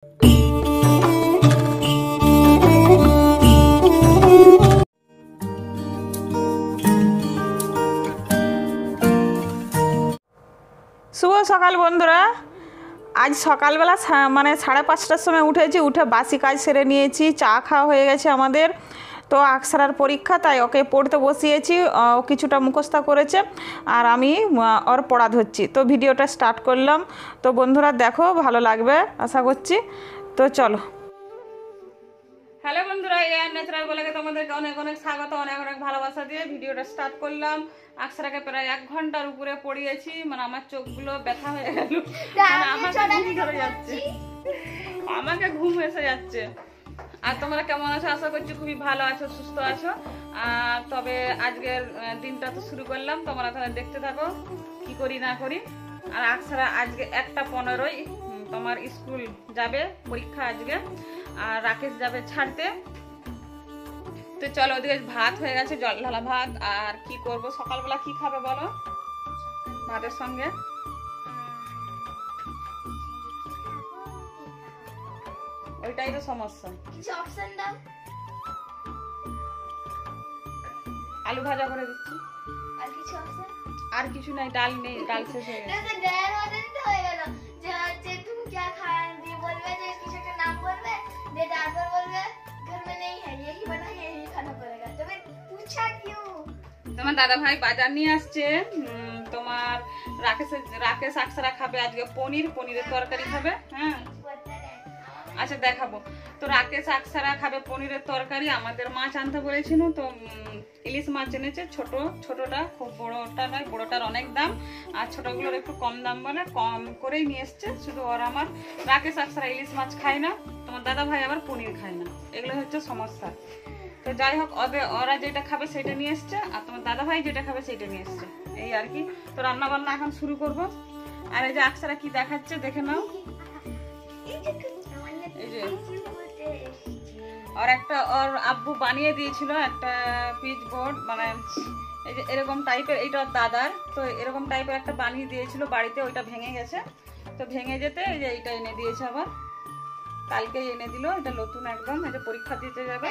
শুভ সকাল বন্ধুরা। আজ সকালবেলা মানে 5:30টার সময় উঠেছি, উঠে বাসি কাজ সেরে নিয়েছি, চা খাওয়া হয়ে গেছে আমাদের। তো আকসারার পরীক্ষা, তাই ওকে পড়তে বসিয়েছি। ও কিছুটা মুখস্থ করেছে আর আমি ওর পড়া ধরছি। তো ভিডিওটা স্টার্ট করলাম। তো বন্ধুরা দেখো, ভালো লাগবে আশা করছি। তো চলো। হ্যালো বন্ধুরা, এআর ন্যাচারাল ব্লগে তোমাদেরকে অনেক অনেক স্বাগত, অনেক অনেক ভালোবাসা দিয়ে ভিডিওটা স্টার্ট করলাম। আকসারাকে প্রায় 1 ঘন্টার উপরে পড়িয়েছি, মানে আমার চোখগুলো ব্যথা হয়ে গেল, আমাকে ঘুম এসে যাচ্ছে। আর তোমরা কেমন আছো? আশা করছি খুবই ভালো আছো, সুস্থ আছো। আর তবে আজকের দিনটা তো শুরু করলাম, তোমরা তাহলে দেখতে থাকো কি করি না করি। আর আকসারা আজকে 1:15 তোমার স্কুল যাবে, পরীক্ষা আজকে। আর রাকেশ যাবে ছাড়তে। তো চলো, ওদিকে ভাত হয়ে গেছে, জল ঢালা ভাত। আর কি করব, সকালবেলা কি খাবে বলো ভাতের সঙ্গে? ওইটাই তো সমস্যা। কিছু অপশন দাও। আলু ভাজা করে দিচ্ছি। আর কিছু অপশন? আর কিছু নাই, ডাল নেই, ডাল শেষ হয়ে গেছে। তো ডাল অর্ডার তো হয়ে গেল। যে তুমি क्या खाया দিয়ে বলবে, যে কিছু একটা নাম বলবে, যে তারপর বলবে घर में नहीं है यही बना है यही खाना पड़ेगा। तो मैं पूछा क्यों? তোমার দাদা ভাই বাজার নিয়ে আসছে। তোমার রাকেশ আকসারা খাবে আজকে পনিরের তরকারি খাবে। হ্যাঁ আচ্ছা দেখাবো। তো রাকেশ আকসারা খাবে পনিরের তরকারি। আমাদের মাছ আনতে বলেছিল, তো ইলিশ মাছ এনেছে। ছোটটা, খুব বড়টা নয়, বড়টার অনেক দাম। আর ছোটগুলোর একটু কম দাম বলে কম করেই নিয়ে এসছে। শুধু আমার রাকেশ আকসারা ইলিশ মাছ খায় না, তোমার দাদা ভাই আবার পনির খায় না। এগুলো হচ্ছে সমস্যা। তো যাই হোক, ওরা যেটা খাবে সেটা নিয়ে এসছে, আর তোমার দাদা ভাই যেটা খাবে সেটা নিয়ে এসছে, এই আর কি। তো রান্না বান্না এখন শুরু করব। আর এই যে আকসারা কি দেখাচ্ছে দেখে নাও। এই যে ওর আব্বু বানিয়ে দিয়েছিল একটা পিচ বোর্ড, মানে এই যে এরকম টাইপের, এইটা ওর দাদার। তো এরকম টাইপের একটা বানিয়ে দিয়েছিল বাড়িতে, ওইটা ভেঙে গেছে। তো ভেঙে যেতে এই যে এইটা এনে দিয়েছে, আবার কালকেই এনে দিল। এটা নতুন একদম, এটা পরীক্ষা দিতে যাবে।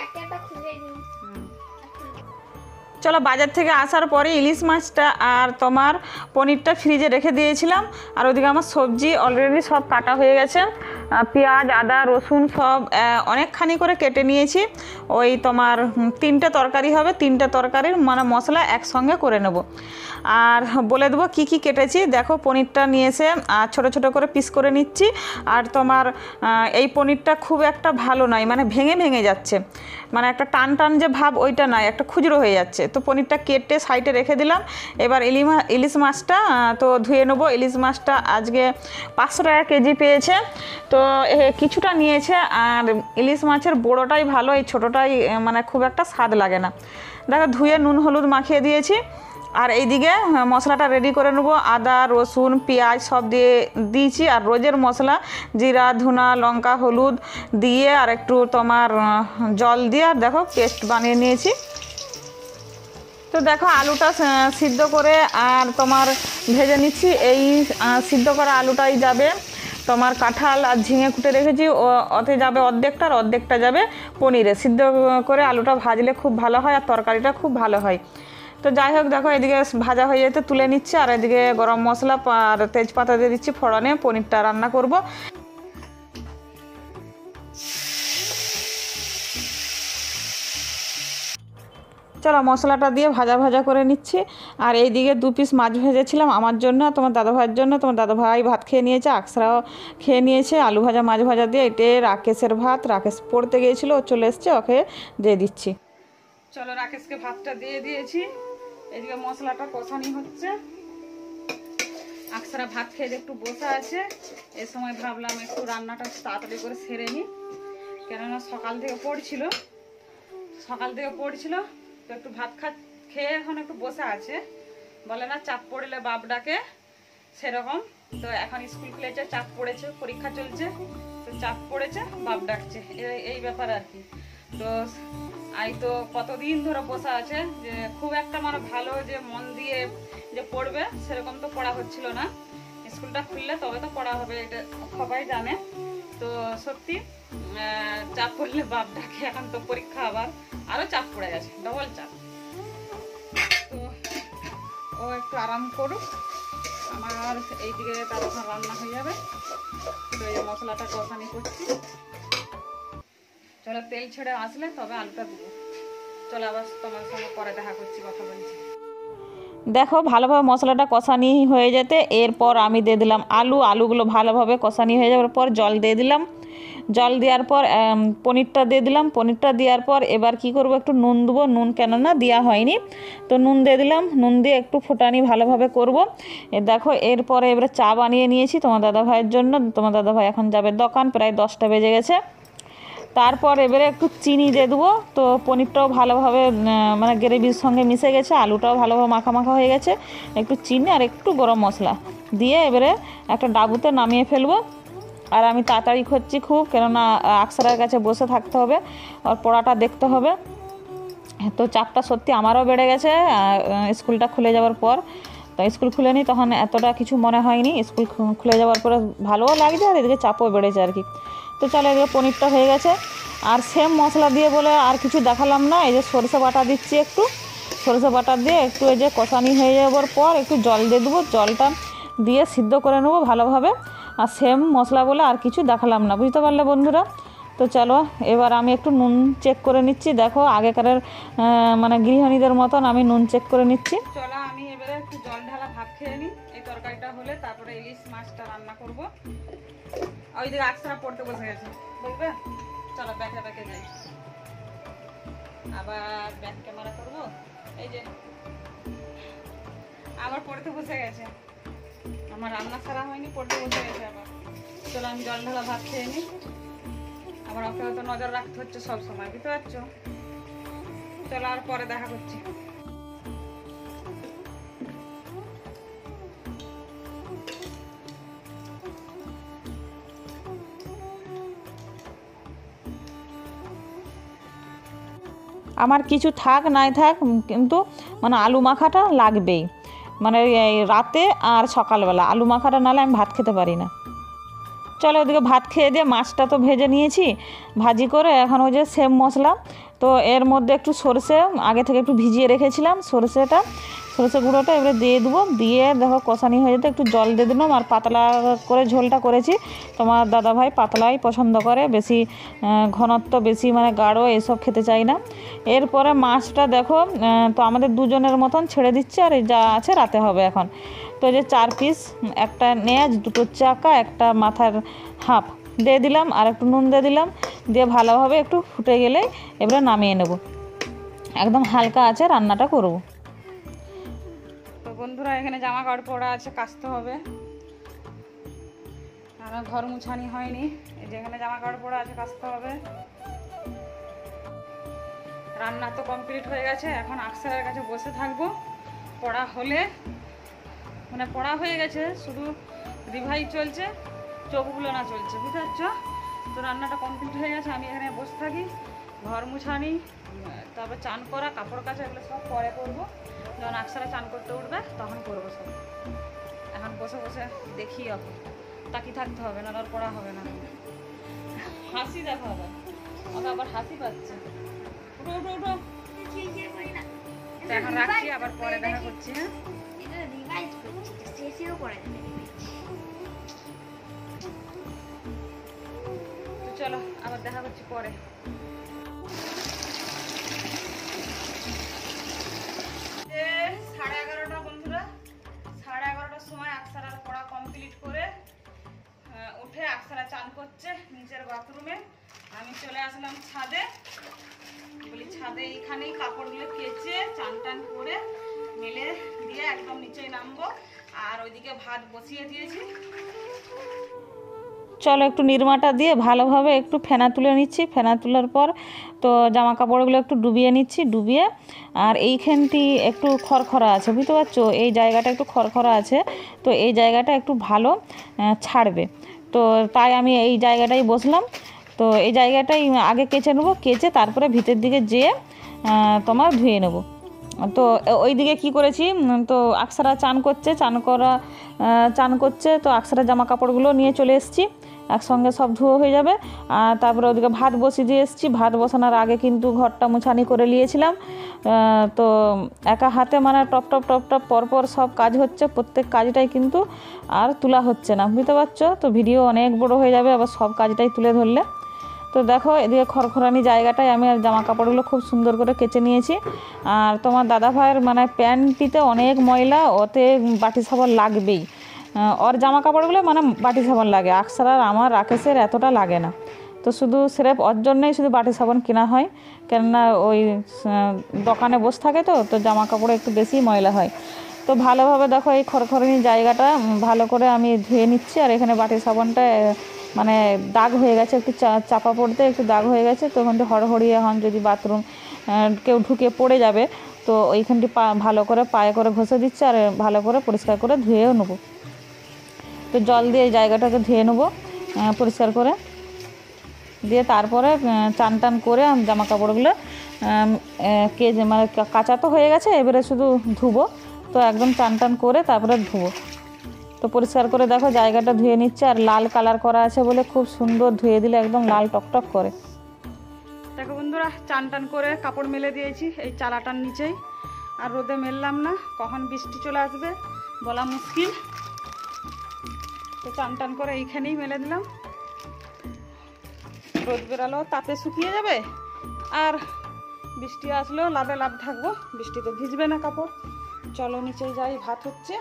চলো, বাজার থেকে আসার পরে ইলিশ মাছটা আর তোমার পনিরটা ফ্রিজে রেখে দিয়েছিলাম। আর ওদিকে আমার সবজি অলরেডি সব কাটা হয়ে গেছে। পেঁয়াজ, আদা, রসুন সব অনেকখানি করে কেটে নিয়েছি। ওই তোমার 3টে তরকারি হবে, 3টে তরকারির মানে মশলা একসঙ্গে করে নেব। আর বলে দেবো কি কি কেটেছি। দেখো, পনিরটা নিয়ে এসে আর ছোটো ছোটো করে পিস করে নিচ্ছি। আর তোমার এই পনিরটা খুব একটা ভালো নয়, মানে ভেঙে ভেঙে যাচ্ছে, মানে একটা টান টান যে ভাব ওইটা নয়, একটা খুচরো হয়ে যাচ্ছে। তো পনিরটা কেটে সাইডে রেখে দিলাম। এবার ইলিশ মাছটা তো ধুয়ে নেবো। ইলিশ মাছটা আজকে 500 টাকা কেজি পেয়েছে, তো কিছুটা নিয়েছে। আর ইলিশ মাছের বড়োটাই ভালো, এই ছোটোটাই মানে খুব একটা স্বাদ লাগে না। দেখো, ধুয়ে নুন হলুদ মাখিয়ে দিয়েছি। আর এইদিকে মশলাটা রেডি করে নেবো। আদা, রসুন, পেঁয়াজ সব দিয়েছি। আর রোজের মশলা জিরা, ধনা, লঙ্কা, হলুদ দিয়ে আর একটু তোমার জল দিয়ে আর দেখো পেস্ট বানিয়ে নিয়েছি। তো দেখো, আলুটা সিদ্ধ করে আর তোমার ভেজে নিচ্ছি। এই সিদ্ধ করা আলুটাই যাবে তোমার কাঁঠাল আর ঝিঙে কুটে রেখেছি, ওতে যাবে অর্ধেকটা, আর অর্ধেকটা যাবে পনিরে। সিদ্ধ করে আলুটা ভাজলে খুব ভালো হয়, আর তরকারিটা খুব ভালো হয়। তো যাই হোক, দেখো এদিকে ভাজা হয়ে যেতে তুলে নিচ্ছে। আর এদিকে গরম মশলা আর তেজপাতা দিয়ে দিচ্ছি ফোড়নে, পনিরটা রান্না করব। চলো, মশলাটা দিয়ে ভাজা ভাজা করে নিচ্ছি। আর এইদিকে 2 পিস মাছ ভেজেছিলাম আমার জন্য, তোমার দাদা ভাইয়ের জন্য। তোমার দাদা ভাই ভাত খেয়ে নিয়েছে, আকসারাও খেয়ে নিয়েছে। আলু ভাজা, মাছ ভাজা দিয়ে। এটে রাকেশের ভাত, রাকেশ পড়তে গিয়েছিল, ও চলে এসছে, ওকে দিয়ে দিচ্ছি। চলো, রাকেশকে ভাতটা দিয়ে দিয়েছি। এদিকে মশলাটা কষানি হচ্ছে। আকসারা ভাত খেয়ে একটু বসে আছে। এই সময় ভাবলাম একটু রান্নাটা তাড়াতাড়ি করে সেরে নিই, কেননা সকাল থেকে পড়ছিল। তো একটু ভাত খেয়ে এখন একটু বসে আছে। বলে না, চাপ পড়লে বাপ ডাকে, সেরকম। তো এখন স্কুল খুলেছে, চাপ পড়েছে, পরীক্ষা চলছে, তো চাপ পড়েছে, বাপ ডাকছে, এই ব্যাপার আর কি। তো তো কতদিন ধরে বসা আছে, যে খুব একটা মানে ভালো যে মন দিয়ে যে পড়বে সেরকম তো পড়া হচ্ছিল না। স্কুলটা খুললে তবে তো পড়া হবে, এটা সবাই জানে। তো সত্যি চাপ পড়লে বাপ ডাকে, এখন তো পরীক্ষা আবার আরও চাপ পড়ে গেছে, ডবল চাপ। তো ও একটু আরাম করুক, আমার এইদিকে তখন রান্না হয়ে যাবে। তো এই মশলাটা কষানি করছি, চলো তেল ছেড়ে আসলে তবে আলুটা দেবো। চলো আবার তোমার সঙ্গে পরে দেখা করছি, কথা বলছি। দেখো ভালোভাবে মশলাটা কষানি হয়ে যেতে এরপর আমি দিয়ে দিলাম আলুগুলো ভালোভাবে কষানি হয়ে যাওয়ার পর জল দিয়ে দিলাম। জল দেওয়ার পর পনিরটা দিয়ে দিলাম। পনিরটা দেওয়ার পর এবার কি করব, একটু নুন দেবো, নুন কেননা দেওয়া হয়নি, তো নুন দিয়ে দিলাম। নুন দিয়ে একটু ফোটানি ভালোভাবে করব। দেখো এরপরে এবারে চা বানিয়ে নিয়েছি তোমার দাদাভাইয়ের জন্য। তোমার দাদাভাই এখন যাবে দোকান, প্রায় 10টা বেজে গেছে। তারপর এবারে একটু চিনি দিয়ে দেবো। তো পনিরটাও ভালোভাবে মানে গ্রেভির সঙ্গে মিশে গেছে, আলুটাও ভালোভাবে মাখা মাখা হয়ে গেছে। একটু চিনি আর একটু গরম মশলা দিয়ে এবারে একটা ডাবুতে নামিয়ে ফেলবো। আর আমি তাড়াতাড়ি করছি খুব, কেননা আকসারের কাছে বসে থাকতে হবে আর পড়াটা দেখতে হবে। তো চাপটা সত্যি আমারও বেড়ে গেছে স্কুলটা খুলে যাওয়ার পর। তো স্কুল খুলেনি তখন এতটা কিছু মনে হয়নি, স্কুল খুলে যাওয়ার পরে ভালোও লাগছে আর এদিকে চাপও বেড়েছে আর কি। তো চলো এদিকে পনিরটা হয়ে গেছে। আর সেম মশলা দিয়ে বলে আর কিছু দেখালাম না, এই যে সরষে বাটা দিচ্ছি, একটু সরষে বাটা দিয়ে একটু এই যে কষানি হয়ে যাওয়ার পর একটু জল দিয়ে দেবো, জলটা দিয়ে সিদ্ধ করে নেবো ভালোভাবে। আর সেম মশলা বলে আর কিছু দেখালাম না, বুঝতে পারলে বন্ধুরা। তো চলো এবার আমি একটু নুন চেক করে নিচ্ছি। দেখো আগেকারের মানে গৃহিণীদের মতন আমি নুন চেক করে নিচ্ছি। চলো আমি এবারে একটু জল ঢালা ভাত খেয়ে নিই, এই তরকারিটা হলে তারপরে ইলিশ মাছটা রান্না করবো। ওই দিকে আকসারা পড়তে বসে গেছে, বুঝবে। চলো ব্যাকে ব্যাকে যাই, আবার ব্যাক ক্যামেরা করবো। এই যে আবার পড়তে বসে গেছে, আমার রান্না ছাড়া হয়নি, পড়তে বসে গেছে আবার। চলো আমি জল ঢালা ভাত খেয়ে নিই, আবার ওকে হয়তো নজর রাখতে হচ্ছে সব সময়, বুঝতে পারছো। চলো আর পরে দেখা করছি। আমার কিছু থাক নাই থাক কিন্তু মানে আলু মাখাটা লাগবেই, মানে এই রাতে আর সকালবেলা আলু মাখাটা নাহলে আমি ভাত খেতে পারি না। চলো ওদিকে ভাত খেয়ে দিয়ে মাছটা তো ভেজে নিয়েছি, ভাজি করে এখন ওই যে সেম মশলা, তো এর মধ্যে একটু সরষে আগে থেকে একটু ভিজিয়ে রেখেছিলাম, সরষে গুঁড়োটা এবারে দিয়ে দেবো। দিয়ে দেখো কষানি হয়ে যেতে একটু জল দিয়ে দিলাম। আর পাতলা করে ঝোলটা করেছি, তোমার দাদাভাই পাতলাই পছন্দ করে, বেশি ঘনত্ব বেশি মানে গাঢ় এসব খেতে চাই না। এরপরে মাছটা দেখো তো আমাদের দুজনের মতন ছেড়ে দিচ্ছে, আর যা আছে রাতে হবে এখন। তো যে 4 পিস, একটা নেজ, 2টো চাকা, একটা মাথার হাফ দিয়ে দিলাম, আর একটু নুন দিয়ে দিলাম, দিয়ে ভালোভাবে একটু ফুটে গেলেই এবারে নামিয়ে নেব। একদম হালকা আছে রান্নাটা করব। তো বন্ধুরা এখানে জামা কাপড় পরা আছে, কাচতে হবে, আর ঘর মুছানি হয়নি। এই যে এখানে জামা কাপড় পরা আছে, কাচতে হবে। রান্না তো কমপ্লিট হয়ে গেছে, এখন আকসারের কাছে বসে থাকবো। পড়া হলে মানে পড়া হয়ে গেছে, শুধু রিভাইজ চলছে, চোখগুলো না চলছে, বুঝতে পারছো। তো রান্নাটা কমপ্লিট হয়ে গেছে, আমি এখানে বসে থাকি, ঘর মুছানি, তারপর চান করা, কাপড় কাচা, এগুলো সব পরে করবো। যখন আকসারা চান করতে উঠবে তখন করবো সব। এখন বসে বসে দেখি, এখন তাকিয়ে থাকতে হবে না, আর পড়া হবে না। হাসি দেখা হবে, ওকে আবার হাসি পাচ্ছে। উঠো উঠো উঠো। তো এখন রাখছি, আবার পরে দেখা করছি। হ্যাঁ তো চলো আবার দেখা করছি পরে। 11:30 বন্ধুরা, 11:30টার সময় আকসারার পড়া কমপ্লিট করে উঠে আকসারা চান করছে নিচের বাথরুমে। আমি চলে আসলাম ছাদে, বলি ছাদে এইখানেই কাপড়গুলো কেচে চান টান করে মেলে দিয়ে একদম নিচে নামবো। আর ওইদিকে ভাত বসিয়ে দিয়েছি। চলো একটু নিরমাটা দিয়ে ভালোভাবে একটু ফেনা তুলে নিচ্ছি। ফেনা তোলার পর তো জামা কাপড়গুলো একটু ডুবিয়ে নিচ্ছি, ডুবিয়ে আর এইখানটি একটু খড়খড়া আছে, বুঝতে পারছো, এই জায়গাটা একটু খড়খড়া আছে, তো এই জায়গাটা একটু ভালো ছাড়বে। তো তাই আমি এই জায়গাটাই বসলাম। তো এই জায়গাটাই আগে কেচে নেবো, কেচে তারপরে ভিতর দিকে যেয়ে তোমার ধুয়ে নেবো। তো ওই দিকে কী করেছি, তো আকসারা চান করছে, চান করছে, তো আকসারা জামা কাপড়গুলো নিয়ে চলে এসেছি, একসঙ্গে সব ধুয়ো হয়ে যাবে। আর তারপরে ওদিকে ভাত বসিয়ে দিয়ে এসেছি। ভাত বসানোর আগে কিন্তু ঘরটা মুছানি করে নিয়েছিলাম। তো একা হাতে মানে টপ টপ টপ টপ পরপর সব কাজ হচ্ছে, প্রত্যেক কাজটাই কিন্তু আর তোলা হচ্ছে না, বুঝতে পারছো? তো ভিডিও অনেক বড় হয়ে যাবে আবার সব কাজটাই তুলে ধরলে। তো দেখো এদিকে খড়খড়ানি জায়গাটায় আমি আর জামা কাপড়গুলো খুব সুন্দর করে কেচে নিয়েছি। আর তোমার দাদা ভাইয়ের মানে প্যান্টটিতে অনেক ময়লা, ওতে বাটি সাবান লাগবেই। ওর জামা কাপড়গুলো মানে বাটি সাবান লাগে, আকসারার আমার রাকেশের এতটা লাগে না। তো শুধু স্রেফ ওর জন্যই শুধু বাটি সাবান কেনা হয়, কেননা ওই দোকানে বসে থাকে তো জামা কাপড়ে একটু বেশি ময়লা হয়। তো ভালোভাবে দেখো এই খড়খড়ানি জায়গাটা ভালো করে আমি ধুয়ে নিচ্ছি। আর এখানে বাটি সাবানটা মানে দাগ হয়ে গেছে, একটু চাপা পড়তে একটু দাগ হয়ে গেছে। তো ওখানটি হড়হড়িয়ে এখন যদি বাথরুম কেউ ঢুকে পড়ে যাবে, তো ওইখানটি ভালো করে পায়ে করে ঘষে দিচ্ছে আর ভালো করে পরিষ্কার করে ধুয়েও নেবো। তো জল দিয়ে এই জায়গাটাকে ধুয়ে নেবো পরিষ্কার করে, দিয়ে তারপরে চান টান করে জামা কাপড়গুলো মানে কাঁচা তো হয়ে গেছে, এবারে শুধু ধুবো। তো একদম চান টান করে তারপরে ধুবো। তো পরিষ্কার করে দেখো জায়গাটা ধুয়ে নিচ্ছে, আর লাল কালার করা আছে বলে খুব সুন্দর, ধুয়ে দিলে একদম লাল টকটক করে। দেখো বন্ধুরা, চান টান করে কাপড় মেলে দিয়েছি এই চালাটার নিচেই। আর রোদে মেললাম না, কখন বৃষ্টি চলে আসবে বলা মুশকিল। তো চান টান করে এইখানেই মেলে দিলাম। রোদ বেরালো তাপে শুকিয়ে যাবে, আর বৃষ্টি আসলেও লাভে লাভ থাকবো, বৃষ্টিতে ভিজবে না কাপড়। চলো নিচে যাই, ভাত হচ্ছে।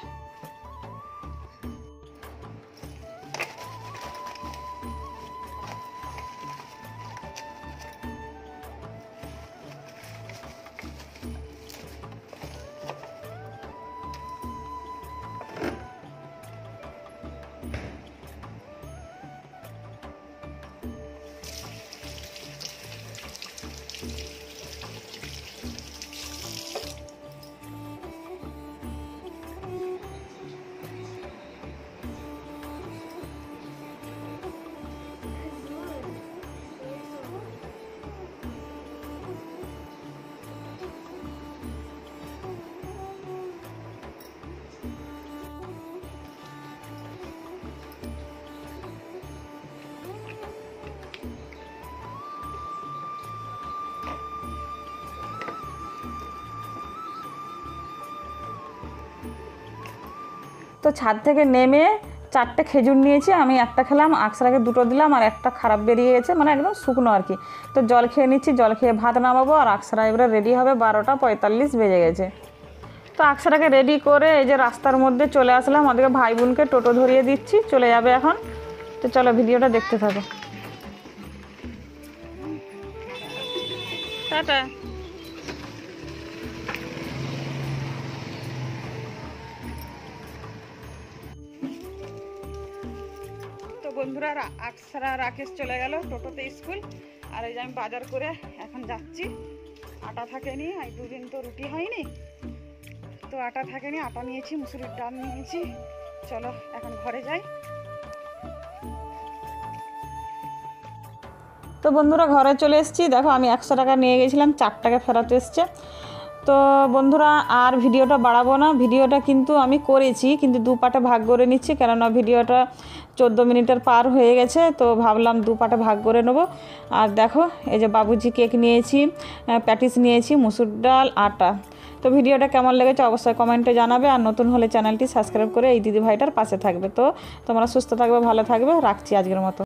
তো ছাদ থেকে নেমে 4টে খেজুর নিয়েছি, আমি একটা খেলাম, আকসারাকে 2টো দিলাম, আর একটা খারাপ বেরিয়ে গেছে, মানে একদম শুকনো আর কি। তো জল খেয়ে নিচ্ছি, জল খেয়ে ভাত নামাবো। আর আকসারা এবারে রেডি হবে, 12টা 45 বেজে গেছে। তো আকসারাকে রেডি করে এই যে রাস্তার মধ্যে চলে আসলাম, ওদিকে ভাই বোনকে টোটো ধরিয়ে দিচ্ছি, চলে যাবে এখন। তো চলো ভিডিওটা দেখতে থাকো। টাটা। তো বন্ধুরা, আকসারা রাকেশ চলে গেল টোটোতে স্কুল। আর এই যে আমি বাজার করে এখন যাচ্ছি। আটা থাকেনি, এই 2 দিন তো রুটি হয়নি, তো আটা থাকেনি, আটা নিয়েছি, মুসুরির ডাল নিয়েছি। চলো এখন ঘরে যাই। তো বন্ধুরা ঘরে চলে এসেছি। দেখো আমি 100 টাকা নিয়ে গেছিলাম, 4 টাকা ফেরত এসছে। তো বন্ধুরা আর ভিডিওটা বাড়াবো না, ভিডিওটা কিন্তু আমি করেছি, কিন্তু 2 পার্টে ভাগ করে নিচ্ছি, কেননা ভিডিওটা 14 মিনিটের পার হয়ে গেছে। তো ভাবলাম 2 পার্টে ভাগ করে নেব। আর দেখো এই যে বাবুজি কেক নিয়েছি, প্যাটিস নিয়েছি, মুসুর ডাল, আটা। তো ভিডিওটা কেমন লেগেছে অবশ্যই কমেন্টে জানাবে। আর নতুন হলে চ্যানেলটি সাবস্ক্রাইব করে এই দিদি ভাইটার পাশে থাকবে। তো তোমরা সুস্থ থাকবে, ভালো থাকবে, রাখছি আজকের মতো।